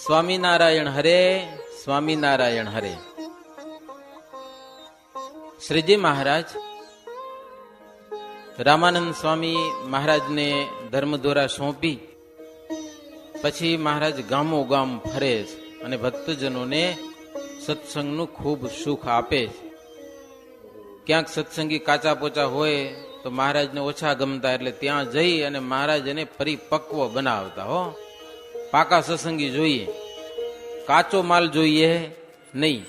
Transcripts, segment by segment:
સ્વામિનારાયણ હરે, સ્વામિનારાયણ હરે. શ્રીજી મહારાજ રામાનંદ સ્વામી મહારાજને ધર્મધોરા સોંપી પછી મહારાજ ગામો ગામ ફરે છે અને ભક્તજનોને સત્સંગનું ખૂબ સુખ આપે છે. ક્યાંક સત્સંગી કાચા પોચા હોય તો મહારાજને ઓછા ગમતા, એટલે ત્યાં જઈ અને મહારાજ એને પરિપક્વ બનાવતા. હો, પાકા સત્સંગી જોઈએ, કાચો માલ જોઈએ નહીં.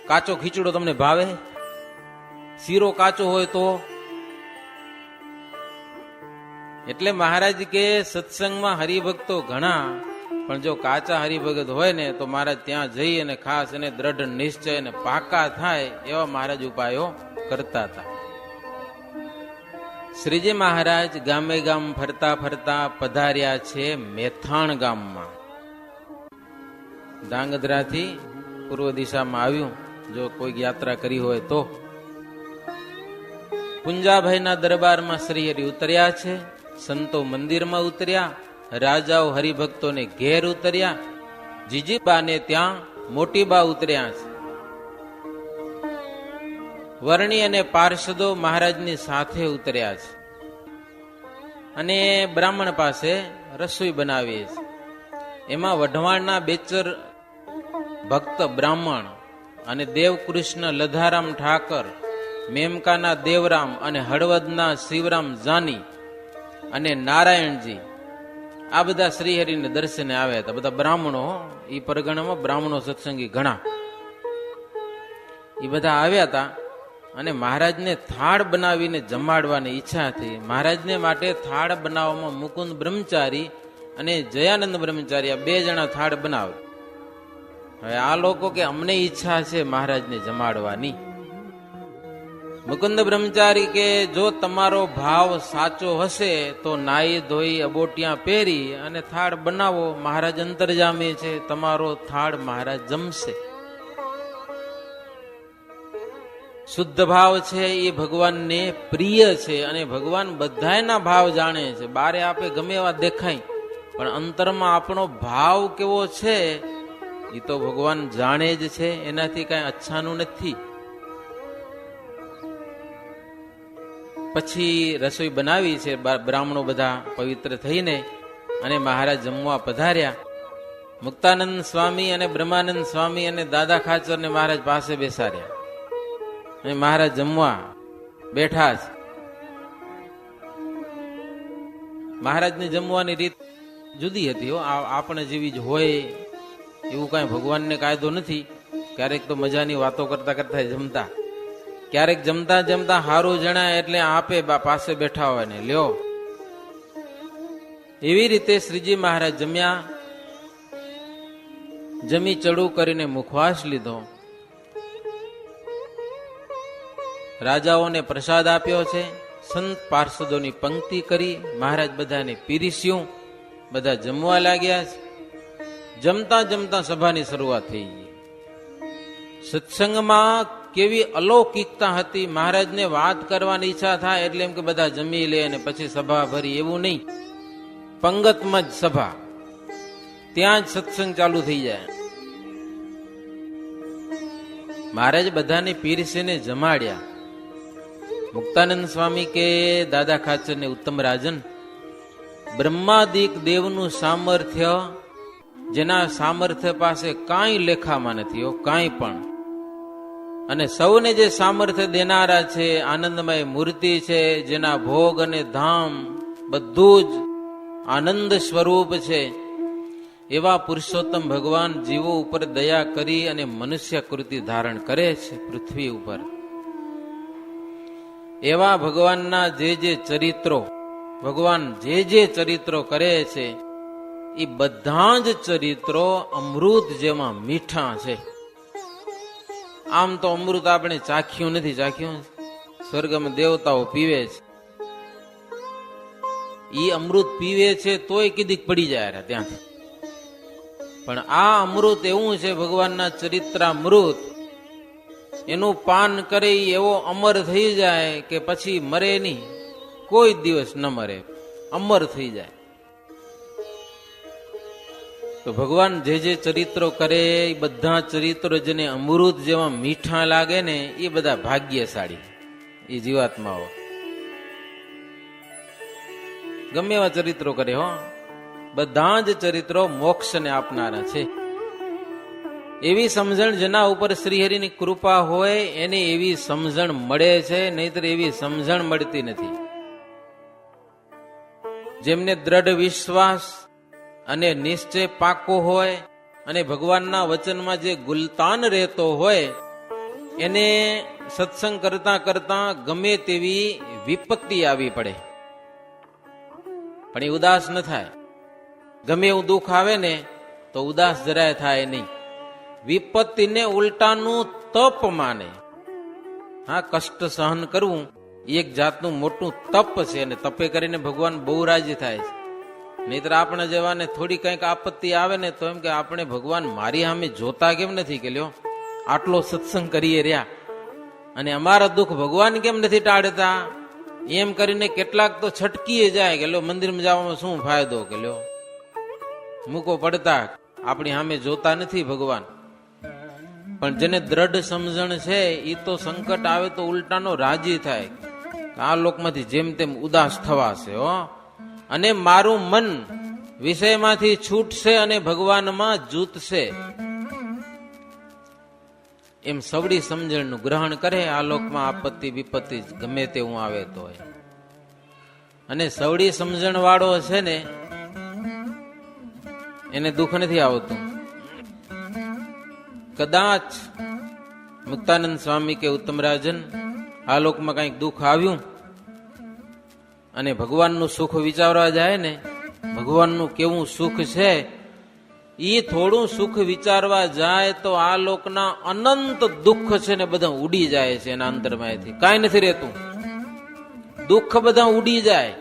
કાચો ખીચડો તમને ભાવે? શીરો કાચો હોય તો? એટલે મહારાજ કે સત્સંગમાં હરિભક્તો ઘણા, પણ જો કાચા હરિભગત હોય ને તો મહારાજ ત્યાં જઈ અને ખાસ એને દ્રઢ નિશ્ચય અને પાકા થાય એવા મહારાજ ઉપાયો કરતા હતા. શ્રીજી મહારાજ ગામે ગામ ફરતા ફરતા પધાર્યા છે મેથાણ ગામમાં. ધાંગધ્રાથી પૂર્વ દિશામાં આવ્યું, જો કોઈ યાત્રા કરી હોય તો. પુંજાભાઈના દરબારમાં શ્રીહરિ ઉતર્યા છે, સંતો મંદિરમાં ઉતર્યા, રાજાઓ હરિભક્તોને ઘેર ઉતર્યા, જીજીબાને ત્યાં મોટીબા ઉતર્યા છે. વર્ણી અને પાર્ષદો મહારાજની સાથે ઉતર્યા છે અને બ્રાહ્મણ પાસે રસોઈ બનાવી છે. એમાં વઢવાણના બેચર ભક્ત બ્રાહ્મણ અને દેવકૃષ્ણ લધારામ ઠાકર, મેમકાના દેવરામ અને હળવદના શિવરામ જાની અને નારાયણજી, આ બધા શ્રીહરિને દર્શને આવ્યા હતા. બધા બ્રાહ્મણો, એ પરગણામાં બ્રાહ્મણો સત્સંગી ઘણા, એ બધા આવ્યા હતા અને મહારાજને થાળ બનાવીને જમાડવાની ઈચ્છા હતી. મહારાજને માટે થાળ બનાવવામાં મુકુંદ બ્રહ્મચારી અને જયાનંદ બ્રહ્મચારી આ બે જણા થાળ બનાવે. હવે આ લોકો કે અમને ઈચ્છા છે મહારાજને જમાડવાની. મુકુંદ બ્રહ્મચારી કે જો તમારો ભાવ સાચો હશે તો નાઈ ધોઈ અબોટિયા પહેરી અને થાળ બનાવો. મહારાજ અંતર્જામી છે, તમારો થાળ મહારાજ જમશે. શુદ્ધ ભાવ છે એ ભગવાનને પ્રિય છે અને ભગવાન બધાયના ભાવ જાણે છે. બારે આપે ગમે એવા દેખાય, પણ અંતરમાં આપણો ભાવ કેવો છે એ તો ભગવાન જાણે જ છે, એનાથી કઈ અચ્છાનું નથી. પછી રસોઈ બનાવી છે, બ્રાહ્મણો બધા પવિત્ર થઈને અને મહારાજ જમવા પધાર્યા. મુક્તાનંદ સ્વામી અને બ્રહ્માનંદ સ્વામી અને દાદા ખાચરને મહારાજ પાસે બેસાડ્યા અને મહારાજ જમવા બેઠા છે. મહારાજની જમવાની રીત જુદી હતી. આપણે જેવી જ હોય એવું કઈ ભગવાનને કાયદો નથી. ક્યારેક તો મજાની વાતો કરતા કરતા જમતા, ક્યારેક જમતા જમતા હારું જણાય એટલે આપે પાસે બેઠા હોય ને લ્યો. એવી રીતે શ્રીજી મહારાજ જમ્યા. જમી ચડું કરીને મુખવાસ લીધો. રાજાઓને પ્રસાદ આપ્યો છે. સંત પાર્ષદોની પંક્તિ કરી. મહારાજ બધાને પીરસ્યું. બધા જમવા લાગ્યા છે. જમતા જમતા સભાની શરૂઆત થઈ ગઈ. સત્સંગમાં કેવી અલૌકિકતા હતી. મહારાજને વાત કરવાની ઈચ્છા થાય એટલે એમ કે બધા જમી લે અને પછી સભા ભરી, એવું નહીં. પંગતમાં જ સભા, ત્યાં જ સત્સંગ ચાલુ થઈ જાય. મહારાજ બધાને પીરસીને જમાડ્યા. મુક્તાનંદ સ્વામી કે દાદા ખાચર ને ઉત્તમ રાજન, બ્રહ્માદિક દેવનું સામર્થ્ય, જેના સામર્થ્ય પાસે કાંઈ લેખામાં નથી, કાંઈ પણ. અને સૌને જે સામર્થ્ય દેનારા છે, આનંદમય મૂર્તિ છે, જેના ભોગ અને ધામ બધું જ આનંદ સ્વરૂપ છે, એવા પુરુષોત્તમ ભગવાન જીવો ઉપર દયા કરી અને મનુષ્ય કૃતિ ધારણ કરે છે પૃથ્વી ઉપર. એવા ભગવાનના જે ચરિત્રો, ભગવાન જે ચરિત્રો કરે છે એ બધા જ ચરિત્રો અમૃત જેમાં મીઠા છે. આમ તો અમૃત આપણે ચાખ્યું નથી, ચાખ્યું સ્વર્ગમાં દેવતાઓ પીવે છે, ઈ અમૃત પીવે છે તોય કીધીક પડી જાય ત્યાંથી. પણ આ અમૃત એવું છે, ભગવાનના ચરિત્રામૃત, એનું પાન કરે એવો અમર થઈ જાય કે પછી મરે નહીં, કોઈ દિવસ ન મરે, અમર થઈ જાય. તો ભગવાન જે જે ચરિત્રો કરે એ બધા ચરિત્રો જેને અમૃત જેવા મીઠા લાગે ને એ બધા ભાગ્યશાળી એ જીવાત્માઓ. ગમે એવા ચરિત્રો કરે હો, બધા જ ચરિત્રો મોક્ષને આપનારા છે. એવી સમજણ જેના ઉપર શ્રીહરિની કૃપા હોય એને એવી સમજણ મળે છે, નહીતર એવી સમજણ મળતી નથી. જેમને દ્રઢ વિશ્વાસ અને નિશ્ચય પાકો હોય અને ભગવાનના વચનમાં જે ગુલતાન રહેતો હોય એને સત્સંગ કરતા કરતા ગમે તેવી વિપત્તિ આવી પડે પણ એ ઉદાસ ન થાય. ગમે એવું દુઃખ આવે ને તો ઉદાસ જરાય થાય નહીં. વિપત્તિને ઉલટાનું તપ માને. હા, કષ્ટ સહન કરવું એક જાતનું મોટું તપ છે અને તપે કરીને ભગવાન બહુ રાજી થાય છે. નહીતર આપણે જેવાને થોડી કંઈક આપત્તિ આવે ને તો એમ કે આપણે ભગવાન મારી સામે જોતા કેમ નથી કે લ્યો આટલો સત્સંગ કરીએ રહ્યા અને અમારા દુઃખ ભગવાન કેમ નથી ટાળતા, એમ કરીને કેટલાક તો છટકીએ જાય કે લ્યો મંદિરમાં જવામાં શું ફાયદો, કે લ્યો મૂકો પડતા આપણી સામે જોતા નથી ભગવાન. પણ જેને દ્રઢ સમજણ છે એ તો સંકટ આવે તો ઉલટાનો રાજી થાય. આ લોકમાંથી જેમ તેમ ઉદાસ થવાશે હો, અને મારું મન વિષયમાંથી છૂટશે અને ભગવાનમાં જૂતશે. એમ સવડી સમજણનું ગ્રહણ કરે આ લોકમાં આપત્તિ વિપત્તિ ગમે તેવું આવે તો. અને સવડી સમજણ વાળો છે ને એને દુઃખ નથી આવતું. કદાચ મુક્તાનંદ સ્વામી કે ઉત્તમરાજન આ લોકમાં કઈક દુઃખ આવ્યું અને ભગવાનનું સુખ વિચારવા જાય ને, ભગવાનનું કેવું સુખ છે એ થોડું સુખ વિચારવા જાય તો આ લોકના અનંત દુઃખ છે ને બધા ઉડી જાય છે એના અંતરમાંથી. કાંઈ નથી રહેતું, દુઃખ બધા ઉડી જાય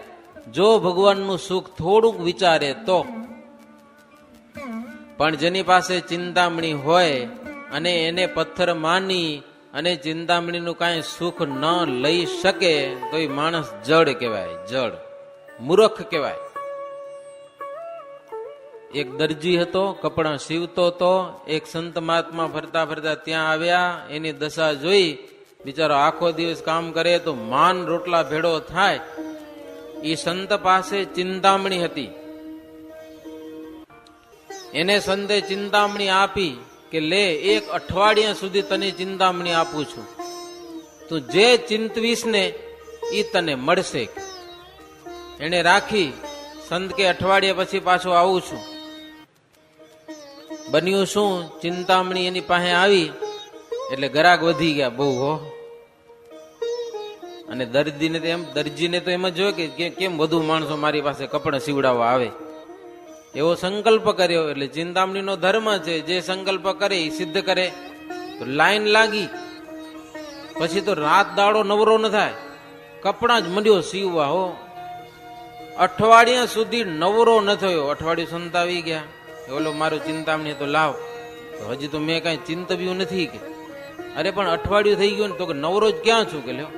જો ભગવાનનું સુખ થોડુંક વિચારે તો. પણ જેની પાસે ચિંતામણી હોય અને એને પથ્થર માની અને ચિંતામણીનું કાંઈ સુખ ન લઈ શકે તો એ માણસ જડ કહેવાય, જડ મૂર્ખ કહેવાય. એક દરજી હતો, કપડાં સીવતો હતો. એક સંત મહાત્મા ફરતા ફરતા ત્યાં આવ્યા. એની દશા જોઈ, બિચારો આખો દિવસ કામ કરે તો માન રોટલા ભેડો થાય. એ સંત પાસે ચિંતામણી હતી. એને સંતે ચિંતામણી આપી કે લે, એક અઠવાડિયા સુધી તને ચિંતામણી આપું છું, તું જે ચિંતવીશ ને એ તને મળશે. એને રાખી. સંત કે અઠવાડિયા પછી પાછો આવું છું. બન્યું શું, ચિંતામણી એની પાસે આવી એટલે ગરાક વધી ગયા બહુ હો. અને દરજીને તો એમ જ જોયું કે કેમ વધુ માણસો મારી પાસે કપડા સીવડાવવા આવે. એવો સંકલ્પ કર્યો. એટલે ચિંતામણીનો ધર્મ છે, જે સંકલ્પ કરે એ સિદ્ધ કરે. તો લાઈન લાગી. પછી તો રાત દાડો નવરો ન થાય, કપડા જ મંડ્યો સીવવા હો. અઠવાડિયા સુધી નવરો ન થયો. અઠવાડિયું સંતાવી ગયા. ઓલો મારું ચિંતામણી તો લાવ. તો હજી તો મેં કઈ ચિંતવ્યું નથી કે. અરે પણ અઠવાડિયું થઈ ગયું ને તો કે નવરો જ ક્યાં છું કે લ્યો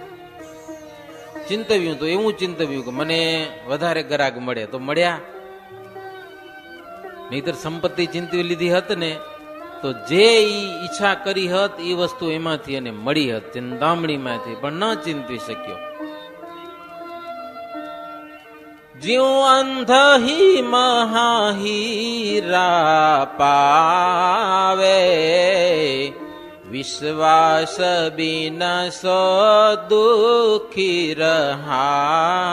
ચિંતવ્યું. તો એવું ચિંતવ્યું કે મને વધારે ગ્રાહક મળે તો મળ્યા, નહીતર સંપત્તિ ચિંતવી લીધી હત ને તો જે ઈચ્છા કરી હત એ વસ્તુ એમાંથી એને મળી હત, ચિંતામણીમાંથી, પણ ન ચિંતવી શક્યો. જ્યું અંધ હી મહાહીરા પાવે, વિશ્વાસ બિના સો દુખી રહાવે.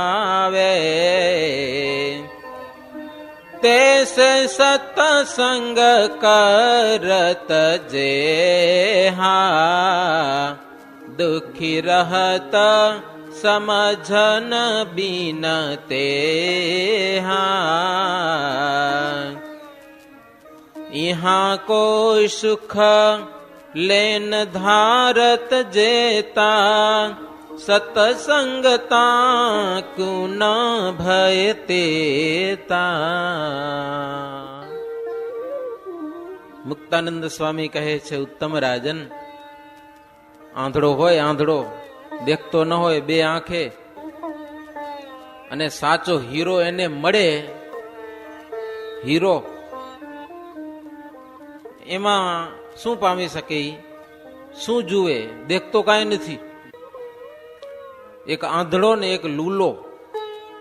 તેસે સતસંગ કરત જે હા, દુખી રહત સમજન બિન તે હા. यहाँ कोई सुख लेन धारत जेता, सतसंगता क्यों न भय तेता. મુક્તાનંદ સ્વામી કહે છે, ઉત્તમ રાજન, આંધળો હોય આંધળો, દેખતો ન હોય બે આંખે, અને સાચો હીરો એને મળે, હીરો એમાં શું પામી શકે? શું જુએ? દેખતો કાંઈ નથી. એક આંધળો ને એક લૂલો,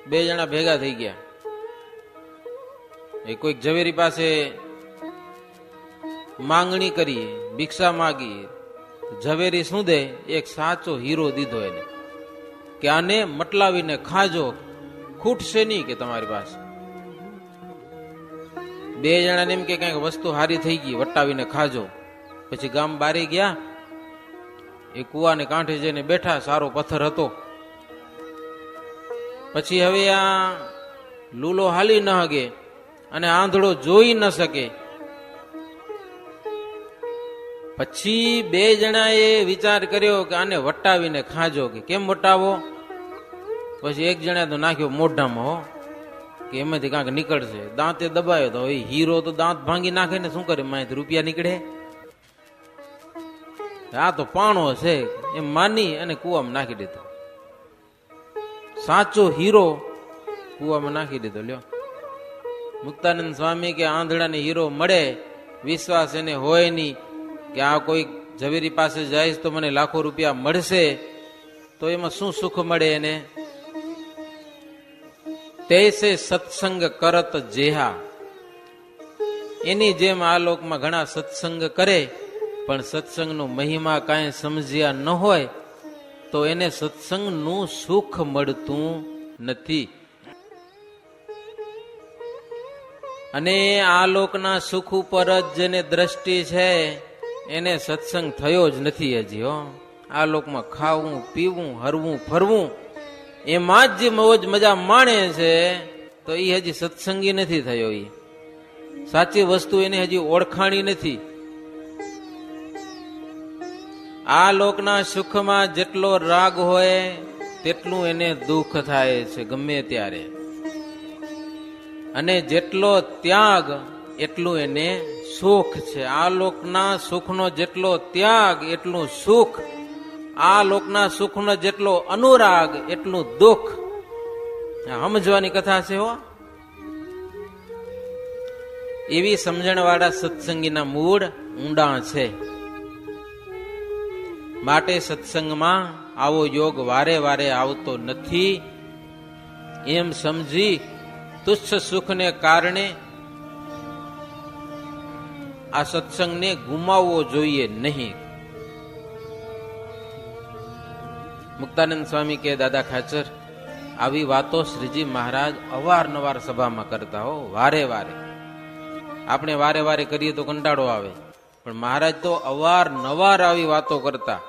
બે જણા ભેગા થઈ ગયા. એ કોઈક ઝવેરી પાસે માંગણી કરી, ભિક્ષા માગી. ઝવેરી શું દે? એક સાચો હીરો દીધો એને, કે આને મટલાવીને ખાજો, ખૂટશે નહીં કે તમારી પાસે. બે જણાને એમ કે કઈક વસ્તુ હારી થઈ ગઈ, વટાવીને ખાજો. પછી ગામ બારી ગયા, એ કુવાને કાંઠે જઈને બેઠા. સારો પથ્થર હતો. પછી હવે આ લૂલો હાલી ન હગે અને આંધળો જોઈ ન શકે. પછી બે જણાએ વિચાર કર્યો કે આને વટાવીને ખાજો. કે કેમ વટાવો? પછી એક જણાએ તો નાખ્યો મોઢામાં, હો, કે એમાંથી કાંક નીકળશે. દાંતે દબાયો તો હીરો તો દાંત ભાંગી નાખે ને, શું કરે? માહિતી રૂપિયા નીકળે. આ તો પાણો છે એમ માની અને કુવામાં નાખી દીધો. સાચો હીરો કુવામાં નાખી દીધો. લ્યો, મુક્તાનંદ સ્વામી કે આંધળાને હીરો મળે, વિશ્વાસ એને હોય નહીં કે આ કોઈ ઝવેરી પાસે જાય તો મને લાખો રૂપિયા મળશે, તો એમાં શું સુખ મળે એને? તૈસે સત્સંગ કરત જેહા. એની જેમ આ લોકમાં ઘણા સત્સંગ કરે, પણ સત્સંગનો મહિમા કાંઈ સમજ્યા ન હોય તો એને સત્સંગનું સુખ મળતું નથી. અને આ લોકના સુખ ઉપર જ જેને દ્રષ્ટિ છે એને સત્સંગ થયો જ નથી હજી. હો, આ લોકમાં ખાવું, પીવું, હરવું, ફરવું, એમાં જ જે મોજ મજા માણે છે, તો એ હજી સત્સંગી નથી થયો. એ સાચી વસ્તુ એને હજી ઓળખાણી નથી. આ લોકના સુખમાં જેટલો રાગ હોય તેટલું એને દુઃખ થાય છે ગમે ત્યારે, અને જેટલો ત્યાગ એટલું એને સુખ છે. આ લોકના સુખનો જેટલો ત્યાગ એટલું સુખ, આ લોકના સુખનો જેટલો અનુરાગ એટલું દુઃખ. સમજવાની કથા છે. હો, એવી સમજણ વાળા સત્સંગીના મૂળ ઊંડા છે. માટે સત્સંગમાં આવો યોગ વારે વારે આવતો નથી એમ સમજી તુચ્છ સુખને કારણે આ સત્સંગને ગુમાવવો જોઈએ નહીં. મુક્તાનંદ સ્વામી કે દાદા ખાચર આવી વાતો શ્રીજી મહારાજ અવારનવાર સભામાં કરતા. હો, વારે વારે. આપણે વારે વારે કરીએ તો કંટાળો આવે, પણ મહારાજ તો અવારનવાર આવી વાતો કરતા.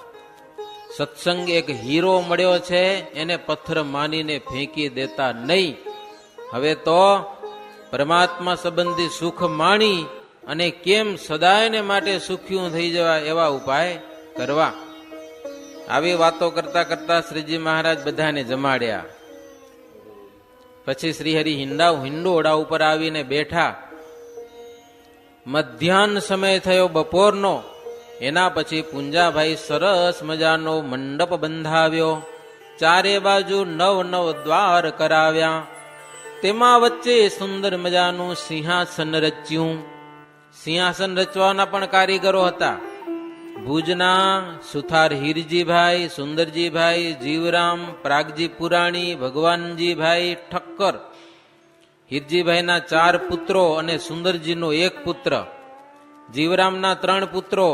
સત્સંગ એક હીરો મળ્યો છે, એને પથ્થર માનીને ફેંકી દેતા નહીં. હવે તો પરમાત્મા સંબંધી સુખ માણી અને કેમ સદાયને માટે સુખ્યું થઈ જવા એવા ઉપાય કરવા. આવી વાતો કરતા કરતા શ્રીજી મહારાજ બધાને જમાડ્યા. પછી શ્રીહરિ હિંડોળા ઉપર આવીને બેઠા. મધ્યાહન સમય થયો બપોરનો. એના પછી પુંજાભાઈ સરસ મજાનો મંડપ બંધાવ્યો. ચારે બાજુ નવ દ્વાર કરાવ્યા. તેમાં વચ્ચે સુંદર મજાનું સિંહાસન રચ્યું. સિંહાસન રચવાના પણ કારીગરો હતા. ભુજના સુથાર હીરજીભાઈ, સુંદરજીભાઈ, જીવરામ, પ્રાગજી પુરાણી, ભગવાનજીભાઈ ઠક્કર. હીરજીભાઈના 4 પુત્રો અને સુંદરજીનો 1 પુત્ર, જીવરામના 3 પુત્રો.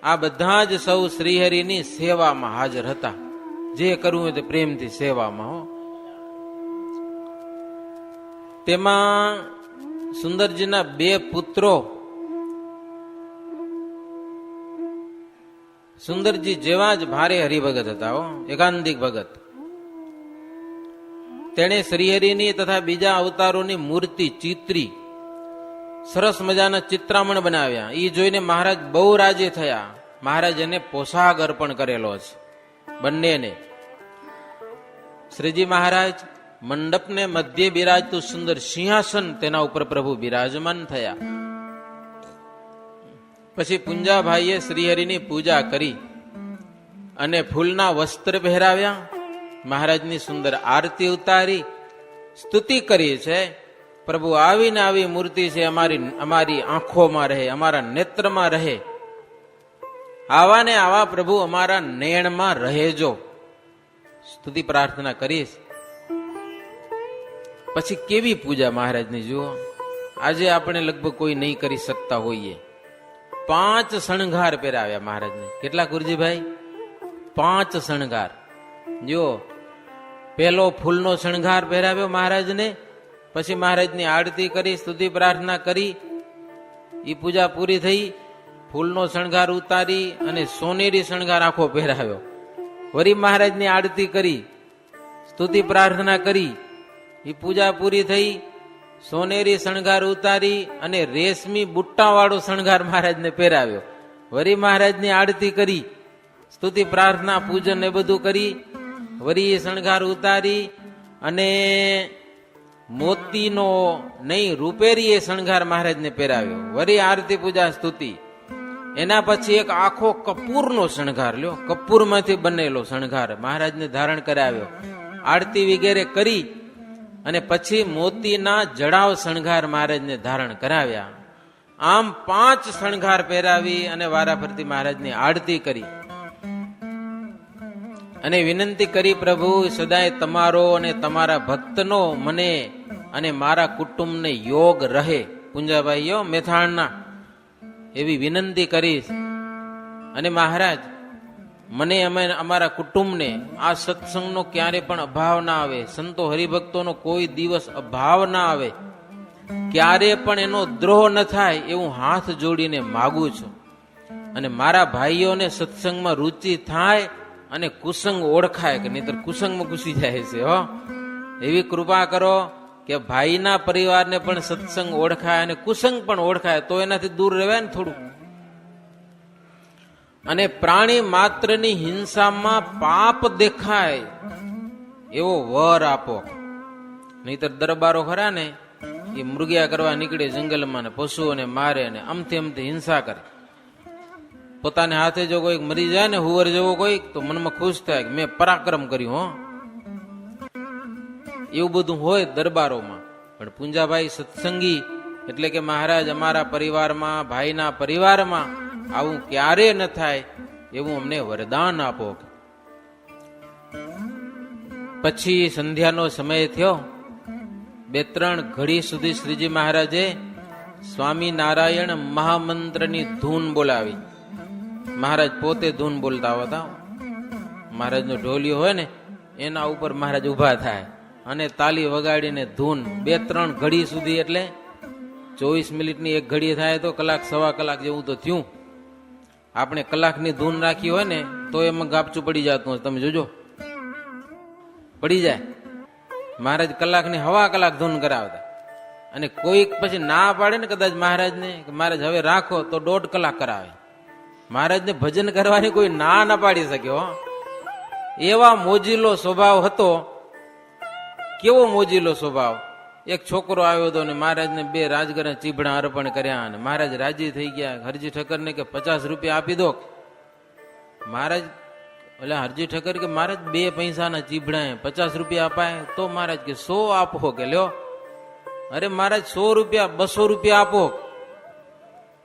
આ બધા જ સૌ શ્રીહરિની સેવામાં હાજર હતા. જે કરવું હોય તે પ્રેમથી સેવામાં. હો, તેમાં સુંદરજીના 2 પુત્રો, સુંદરજી જેવા જ ભારે હરિભગત હતા. હો, એકાંતિક ભગત. તેણે શ્રીહરિની તથા બીજા અવતારોની મૂર્તિ ચિત્રી, સરસ મજાના ચિત્રામણ બનાવ્યા. એ જોઈને મહારાજ બહુ રાજી થયા. મહારાજ એને પોશાક અર્પણ કરેલો છે બંનેને. શ્રીજી મહારાજ મંડપને મધ્ય બિરાજતું સુંદર સિંહાસન, તેના ઉપર પ્રભુ બિરાજમાન થયા. પછી પુંજાભાઈએ શ્રીહરિની પૂજા કરી અને ફૂલના વસ્ત્ર પહેરાવ્યા. મહારાજની સુંદર આરતી ઉતારી, સ્તુતિ કરી છે. પ્રભુ આવીને આવી મૂર્તિ છે, અમારી આંખોમાં રહે, અમારા નેત્રમાં રહે. આવા ને આવા પ્રભુ અમારા નયણમાં રહેજો. સ્તુતિ પ્રાર્થના કરીશ. પછી કેવી પૂજા મહારાજની જુઓ. આજે આપણે લગભગ કોઈ નહીં કરી શકતા હોઈએ. 5 શણગાર પહેરાવ્યા મહારાજને. કેટલા ગુરુજીભાઈ? 5 શણગાર. જો પહેલો ફૂલનો શણગાર પહેરાવ્યો મહારાજને, પછી મહારાજની આરતી કરી, સ્તુતિ પ્રાર્થના કરી, એ પૂજા પૂરી થઈ. ફૂલનો શણગાર ઉતારી અને સોનેરી શણગાર આખો પહેરાવ્યો. વળી મહારાજની આરતી કરી, સ્તુતિ પ્રાર્થના કરી, એ પૂજા પૂરી થઈ. સોનેરી શણગાર ઉતારી અને રેશમી બુટ્ટા વાળો શણગાર મહારાજને પહેરાવ્યો. વળી મહારાજની આરતી કરી, સ્તુતિ પ્રાર્થના પૂજન એ બધું કરી. વળી એ શણગાર ઉતારી અને મોતીનો નહીં રૂપેરી એ શણગાર મહારાજને પહેરાવ્યો. વળી આરતી પૂજા સ્તુતિ. એના પછી એક આખો કપૂરનો શણગાર લ્યો, કપૂરમાંથી બનેલો શણગાર મહારાજને ધારણ કરાવ્યો. આરતી વગેરે કરી અને પછી મોતીના જડાવ શણગાર મહારાજને ધારણ કરાવ્યા. આમ 5 શણગાર પહેરાવી અને વારાફરતી મહારાજની આરતી કરી અને વિનંતી કરી, પ્રભુ સદાય તમારો અને તમારા ભક્તનો મને અને મારા કુટુંબને યોગ રહે. પુંજાભાઈઓ મેથાણના એવી વિનંતી કરીશ. અને મહારાજ મને અમારા કુટુંબને આ સત્સંગનો ક્યારે પણ અભાવ ના આવે, સંતો હરિભક્તોનો કોઈ દિવસ અભાવ ના આવે, ક્યારે પણ એનો દ્રોહ ન થાય એવું હાથ જોડીને માગું છું. અને મારા ભાઈઓને સત્સંગમાં રુચિ થાય અને કુસંગ ઓળખાય, કે નહીતર કુસંગમાં ઘૂસી જાય છે. હો, એવી કૃપા કરો કે ભાઈના પરિવારને પણ સત્સંગ ઓળખાય અને કુસંગ પણ ઓળખાય, તો એનાથી દૂર રહેવાય ને થોડું. અને પ્રાણી માત્રની હિંસામાં પાપ દેખાય એવો વર આપો. નહીતર દરબારો ખરા ને, એ મૃગ્યા કરવા નીકળે જંગલમાં ને પશુઓને મારે ને અમથી અમથી હિંસા કરે. પોતાને હાથે જો કોઈ મરી જાય ને હુવર જેવો કોઈ, તો મનમાં ખુશ થાય કે મેં પરાક્રમ કર્યું. હો, એવું બધું હોય દરબારોમાં. પણ પુંજાભાઈ સત્સંગી એટલે કે મહારાજ અમારા પરિવારમાં, ભાઈના પરિવારમાં આવું ક્યારે ન થાય એવું અમને વરદાન આપો. પછી સંધ્યાનો સમય થયો. 2-3 ઘડી સુધી શ્રીજી મહારાજે સ્વામિનારાયણ મહામંત્રની ધૂન બોલાવી. મહારાજ પોતે ધૂન બોલતા હતા. મહારાજનો ઢોલિયો હોય ને એના ઉપર મહારાજ ઉભા થાય અને તાલી વગાડીને ધૂન 2-3 ઘડી સુધી, એટલે 24 મિનિટની 1 ઘડી થાય તો કલાક, સવા કલાક જેવું તો થયું. આપણે કલાકની ધૂન રાખી હોય ને તો એમાં ગાપચું પડી જતું હોય. તમે જોજો, પડી જાય. મહારાજ કલાકની હવા કલાક ધૂન કરાવતા. અને કોઈક પછી ના પાડે ને કદાચ મહારાજને કે મહારાજ હવે રાખો, તો 1.5 કલાક કરાવે. મહારાજને ભજન કરવાની કોઈ ના પાડી શક્યો. એવા મોજીલો સ્વભાવ હતો. કેવો મોજીલો સ્વભાવ! એક છોકરો આવ્યો હતો ને મહારાજને 2 રાજગરા ચીભડા અર્પણ કર્યા અને મહારાજ રાજી થઈ ગયા. હરજી ઠક્કરને કે 50 રૂપિયા આપી દો. મહારાજ એટલે હરજી ઠક્કર કે મહારાજ 2 પૈસાના ચીભડા 50 રૂપિયા અપાય? તો મહારાજ કે 100 આપો. કે લ્યો. અરે મહારાજ 100 રૂપિયા 200 રૂપિયા આપો.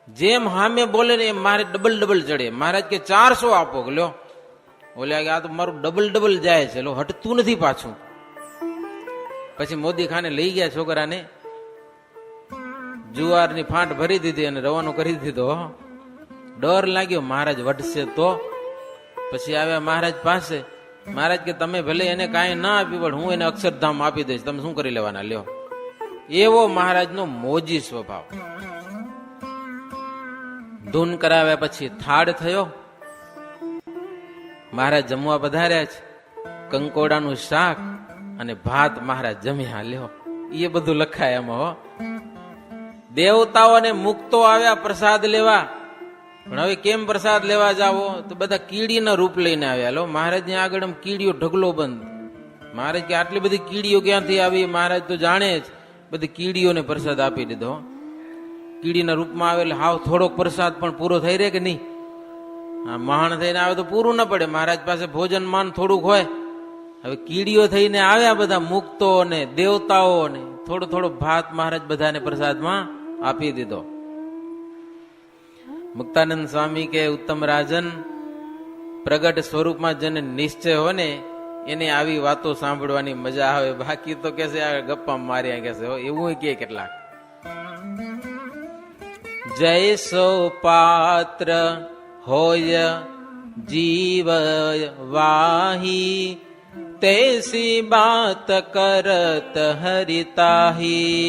જેમ હામે બોલે ને એમ મારે ડબલ ચડે. મહારાજ કે 400 આપો. કે લ્યો. બોલ્યા કે આ તો મારું ડબલ જાય છે, લો હટતું નથી પાછું. પછી મોદી ખાને લઈ ગયા છોકરાને, જુવારની ફાંટ ભરી દીધી અને રવાનો કરી દીધો. ડર લાગ્યો મહારાજ વટશે તો. પછી આવ્યા મહારાજ પાસે. મહારાજ કે તમે ભલે એને કાંઈ ના આપ્યું, પણ હું એને અક્ષરધામ આપી દઈશ, તમે શું કરી લેવાના, લ્યો. એવો મહારાજનો મોજી સ્વભાવ. ધૂન કરાવ્યા પછી થાળ થયો. મહારાજ જમવા પધાર્યા છે. કંકોડાનું શાક અને ભાત મહારાજ જમ્યા. લ્યો, એ બધું લખાય એમાં. હો, દેવતાઓને મુક્તો આવ્યા પ્રસાદ લેવા. પણ હવે કેમ પ્રસાદ લેવા જાવો? તો બધા કીડીના રૂપ લઈને આવ્યા. લો, મહારાજની આગળ કીડીઓ ઢગલો બંધ. મહારાજ કે આટલી બધી કીડીઓ ક્યાંથી આવી? મહારાજ તો જાણે જ. બધી કીડીઓને પ્રસાદ આપી દીધો. કીડીના રૂપમાં આવે એટલે હાવ થોડોક પ્રસાદ પણ પૂરો થઈ રહે કે નહીં? આ મહાણ થઈને આવે તો પૂરું ન પડે. મહારાજ પાસે ભોજન માન થોડુંક હોય. હવે કીડીઓ થઈને આવ્યા બધા મુક્તો ને દેવતાઓ ને થોડો થોડો ભાત મહારાજ બધાને પ્રસાદમાં આપી દીધો. મુક્તાનંદ સ્વામી કે ઉત્તમ રાજન, પ્રગટ સ્વરૂપમાં જેને નિશ્ચય હોય ને એને આવી વાતો સાંભળવાની મજા આવે. બાકી તો કે આ ગપ્પા માર્યા કે એવું કે કેટલાક. જૈસો પાત્ર હોય જીવ વાહી, તૈસી બાત કરત હરિતાહી.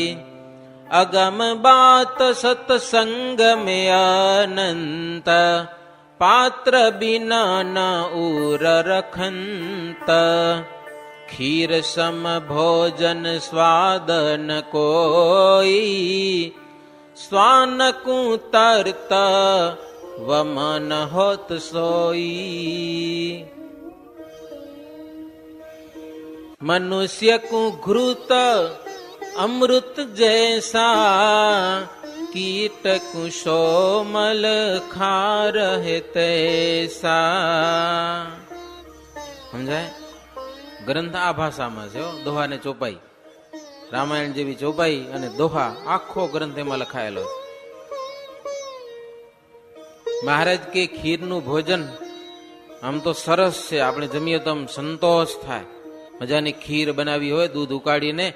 અગમ બાત સત્સંગ में अनंत, पात्र बिना न उर रखंत. खीर सम भोजन स्वादन कोई, स्वान कु तरत वमन होत सोई. मनुष्य को घृत अमृत जैसा, कीट कुशोमल खा રહે તૈસા. સમજાય? ગ્રંથ આ ભાષામાં છે, દોહા ને ચોપાઈ, રામાયણ જેવી ચોપાઈ અને દોહા આખો ગ્રંથ એમાં લખાયેલો છે. મહારાજ કે ખીરનું ભોજન આમ તો સરસ છે, આપણે જમીએ તો આમ સંતોષ થાય. મજાની ખીર બનાવી હોય દૂધ ઉકાળીને,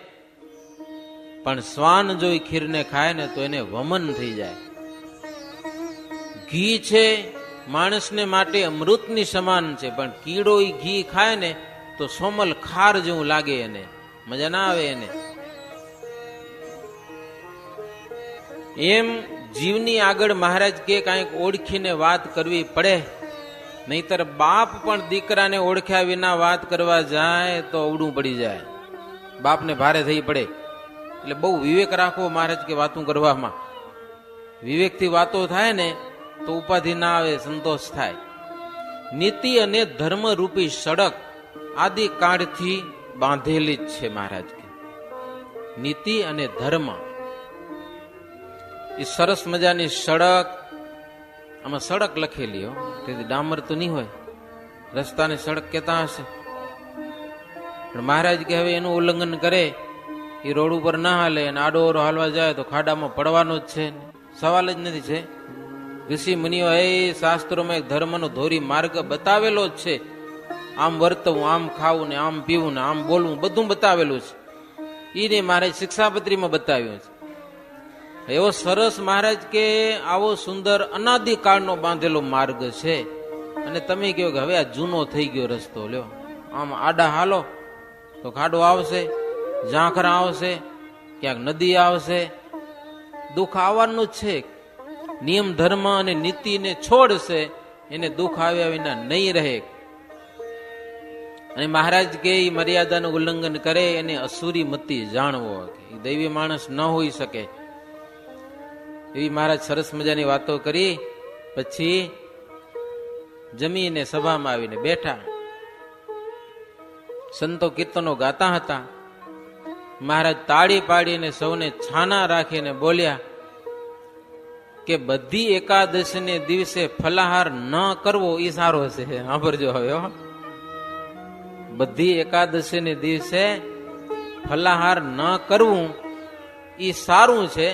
પણ શ્વાન જો એ ખીરને ખાય ને તો એને વમન થઈ જાય. ઘી છે માણસને માટે અમૃતની સમાન છે, પણ કીડો એ ઘી ખાય ને તો સોમલ ખાર જેવું લાગે, એને મજા ના આવે એને. એમ જીવની આગળ મહારાજ કે કાંઈક ઓળખીને વાત કરવી પડે, નહીતર બાપ પણ દીકરાને ઓળખ્યા વિના વાત કરવા જાય તો અવડું પડી જાય, બાપને ભારે થઈ પડે. એટલે બહુ વિવેક રાખવો મહારાજ કે વાતું કરવામાં. વિવેકથી વાતો થાય ને તો ઉપાધિ ના આવે, સંતોષ થાય. નીતિ અને ધર્મ રૂપી સડક આદિ કાળથી બાંધેલી જ છે મહારાજ કે. નીતિ અને ધર્મ એ સરસ મજાની સડક, આમાં સડક લખેલી હો, તેથી ડામર તો નહીં હોય, રસ્તાને સડક કેતા હશે. પણ મહારાજ કે હવે એનું ઉલ્લંઘન કરે એ રોડ ઉપર ના હાલે, અને આડો ઓરો હાલવા જાય તો ખાડામાં પડવાનો જ છે, સવાલ જ નથી. છે ઋષિ મુનિઓ એ શાસ્ત્રોમાં એક ધર્મનો ધોરી માર્ગ બતાવેલો જ છે. આમ વર્તવું, આમ ખાવું ને આમ પીવું ને આમ બોલવું, બધું બતાવેલું છે. એને મહારાજ શિક્ષાપત્રીમાં બતાવ્યું છે. એવો સરસ મહારાજ કે આવો સુંદર અનાદિકાળનો બાંધેલો માર્ગ છે, અને તમે કહો કે હવે આ જૂનો થઈ ગયો રસ્તો, લ્યો આમ આડા હાલો તો ખાડો આવશે, ઝાંખરા આવશે, ક્યાંક નદી આવશે, દુઃખ આવવાનું જ છે. નિયમ ધર્મ અને નીતિને છોડશે એને દુઃખ આવ્યા વિના નહીં રહે. અને મહારાજ કે એ મર્યાદાનું ઉલ્લંઘન કરે એને અસુરી મતિ જાણવો, એ દૈવી માણસ ન હોઈ શકે. એવી મહારાજ સરસ મજાની વાતો કરી. પછી જમીને સભામાં આવીને બેઠા. સંતો કીર્તનો ગાતા હતા. મહારાજ તાળી પાડીને સૌને છાના રાખીને બોલ્યા કે બધી એકાદશીને દિવસે ફલાહાર ન કરવો એ સારો છે. સાંભળજો હવે, બધી એકાદશીને દિવસે ફલાહાર ન કરવું એ સારું છે,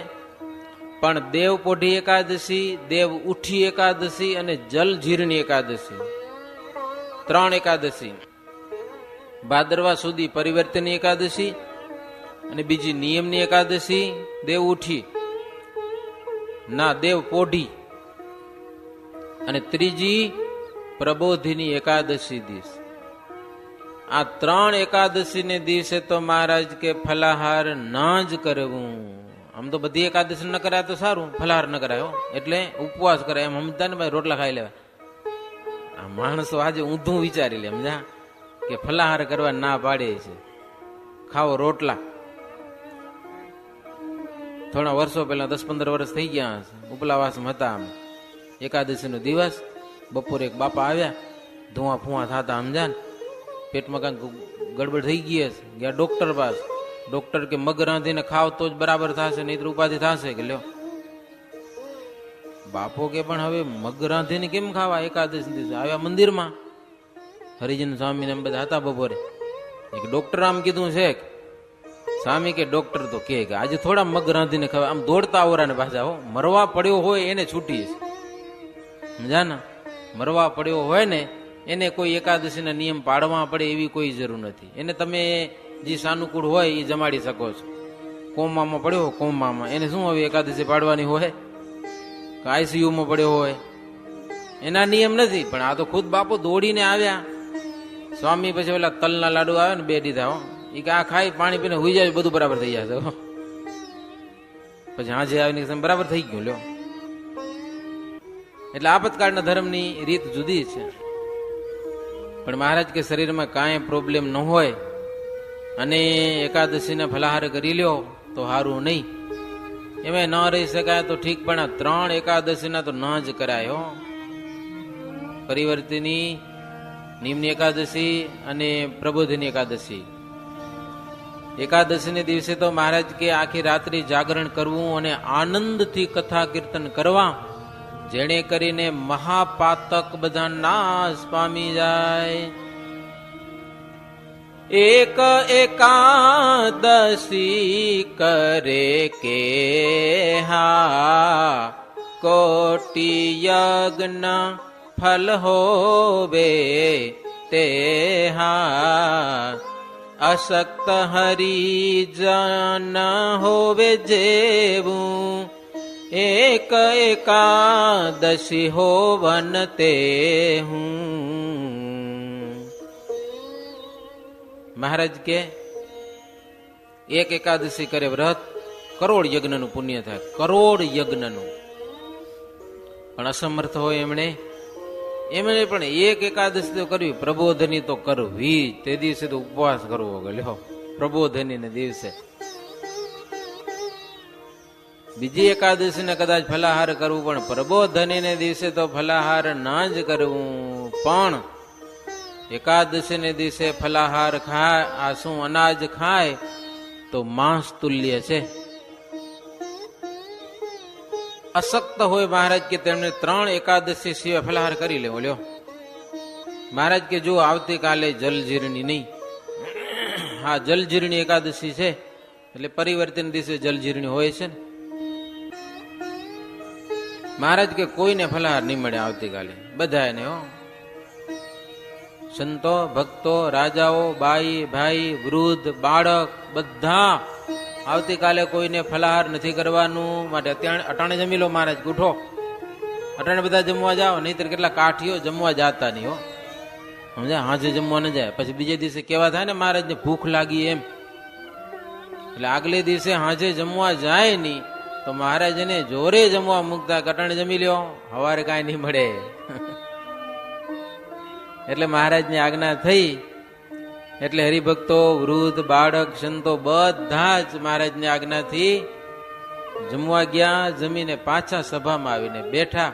પણ દેવપોઢી એકાદશી, દેવ ઉઠી એકાદશી અને જલજીરની એકાદશી, 3 એકાદશી, ભાદરવા સુધી પરિવર્તનની એકાદશી, અને બીજી નિયમની એકાદશી દેવ ઉઠી ના દેવ પોઢી, અને ત્રીજી પ્રબોધિની એકાદશી દિવસ. આ 3 એકાદશીને દિવસે તો મહારાજ કે ફલાહાર ના જ કરવું. આમ તો બધી એકાદશી ન કરાય તો સારું, ફલાહાર ન કરાય એટલે ઉપવાસ કરાય, એમ સમજતા ને ભાઈ, રોટલા ખાઈ લેવા. આ માણસો આજે ઊંધું વિચારી લે, સમજા કે ફલાહાર કરવા ના પાડે છે, ખાવો રોટલા. થોડા વર્ષો પહેલા 10-15 વર્ષ થઈ ગયા હશે, ઉપલાવાસમાં હતા અમે. એકાદશીનો દિવસ બપોરે એક બાપા આવ્યા, ધુઆ ફુઆ થતા, સમજા ને પેટમાં કાંઈક ગડબડ થઈ ગઈ હશે. ગયા ડોક્ટર પાસે. ડોક્ટર કે મગ રાંધીને ખાવ તો જ બરાબર થશે, નહીં તો ઉપાધિ થશે. કે લ્યો બાપો કે પણ હવે મગ રાંધીને કેમ ખાવા એકાદશી દિવસે? આવ્યા મંદિરમાં, હરિજન સ્વામીને એમ બધા હતા બપોરે. એક ડોક્ટર આમ કીધું છે સ્વામી કે ડોક્ટર તો કે આજે થોડા મગ રાંધીને ખાવા, આમ દોડતા આવરાને પાછા હો. મરવા પડ્યો હોય એને છૂટી છે, સમજાના? મરવા પડ્યો હોય ને એને કોઈ એકાદશીના નિયમ પાડવા પડે એવી કોઈ જરૂર નથી. એને તમે જે સાનુકૂળ હોય એ જમાડી શકો છો. કોમામાં પડ્યો, કોમામાં એને શું હવે એકાદશી પાડવાની હોય? આઈસીયુમાં પડ્યો હોય એના નિયમ નથી. પણ આ તો ખુદ બાપુ દોડીને આવ્યા. સ્વામી પછી ઓલા તલના લાડુ આવે ને 2 દીધા હો, એ કે આ ખાઈ પાણી પીને હુઈ જાય, બધું બરાબર થઈ જશે. પછી હાજે આવીને બરાબર થઈ ગયું. લ્યો, એટલે આપતકાળના ધર્મની રીત જુદી છે. પણ મહારાજ કે શરીરમાં કાંઈ પ્રોબ્લેમ ન હોય અને એકાદશીને ફલાહાર કરી લ્યો તો સારું નહીં. એમાં ન રહી શકાય તો ઠીક, પણ આ 3 એકાદશીના તો ન જ કરાય હો. પરિવર્તિની, નિમની એકાદશી અને પ્રબોધિની એકાદશી. એકાદશીને દિવસે તો મહારાજ કે આખી રાત્રિ જાગરણ કરવું અને આનંદથી કથા કીર્તન કરવા, જેને કરીને મહાપાતક બધા નાશ પામી જાય. એક એકાદશી કરે કે હા, કોટી યજ્ઞ ફલ હોવે તે હા. અશક્ત હરિજન હોવે જેવું, એક એકાદશી હોવન તે હું. મહારાજ કે એક એકાદશી કરે વ્રત, કરોડ યજ્ઞનું પુણ્ય થાય, કરોડ યજ્ઞનું. પણ અસમર્થ હોય એમણે પણ એક એકાદશી તો કરવી, પ્રબોધની તો કરવી. તે દિવસે તો ઉપવાસ કરવો ગયો, પ્રબોધની ને દિવસે. બીજી એકાદશી ને કદાચ ફલાહાર કરવું, પણ પ્રબોધની ને દિવસે તો ફલાહાર ના જ કરવું. પણ એકાદશી ને દિવસે ફલાહાર ખાય, આ શું અનાજ ખાય તો માંસ તુલ્ય છે. અશક્ત હોય મહારાજ કે તેમને 3 એકાદશી સિવાય ફલાહાર કરી લેવો. લ્યો, મહારાજ કે જો આવતીકાલે જલજીરણી નહીં, હા જલજીરણી એકાદશી છે, એટલે પરિવર્તન દિવસે જલજીરણી હોય છે ને. મહારાજ કે કોઈને ફલાહાર નહીં મળે આવતીકાલે, બધાને હો. સંતો, ભક્તો, રાજાઓ, બાઈ, ભાઈ, વૃદ્ધ, બાળક, બધા આવતીકાલે કોઈને ફલાહાર નથી કરવાનું. માટે અટાણે જમી લો મહારાજ, ઉઠો અટાણે બધા જમવા જાઓ, નહીતર કેટલા કાઠીઓ જમવા જાતા નહીં હો, સમજ્યા? હાજે જમવા ન જાય, પછી બીજે દિવસે કેવા થાય ને મહારાજને ભૂખ લાગી એમ. એટલે આગલે દિવસે હાજે જમવા જાય નહીં તો મહારાજ એને જોરે જમવા મૂકતા, અટાણે જમી લ્યો, હવારે કાંઈ નહીં મળે. એટલે મહારાજની આજ્ઞા થઈ એટલે હરિભક્તો, વૃદ્ધ, બાળક, સંતો બધા જ મહારાજની આજ્ઞાથી જમવા ગયા. જમીને પાછા સભામાં આવીને બેઠા.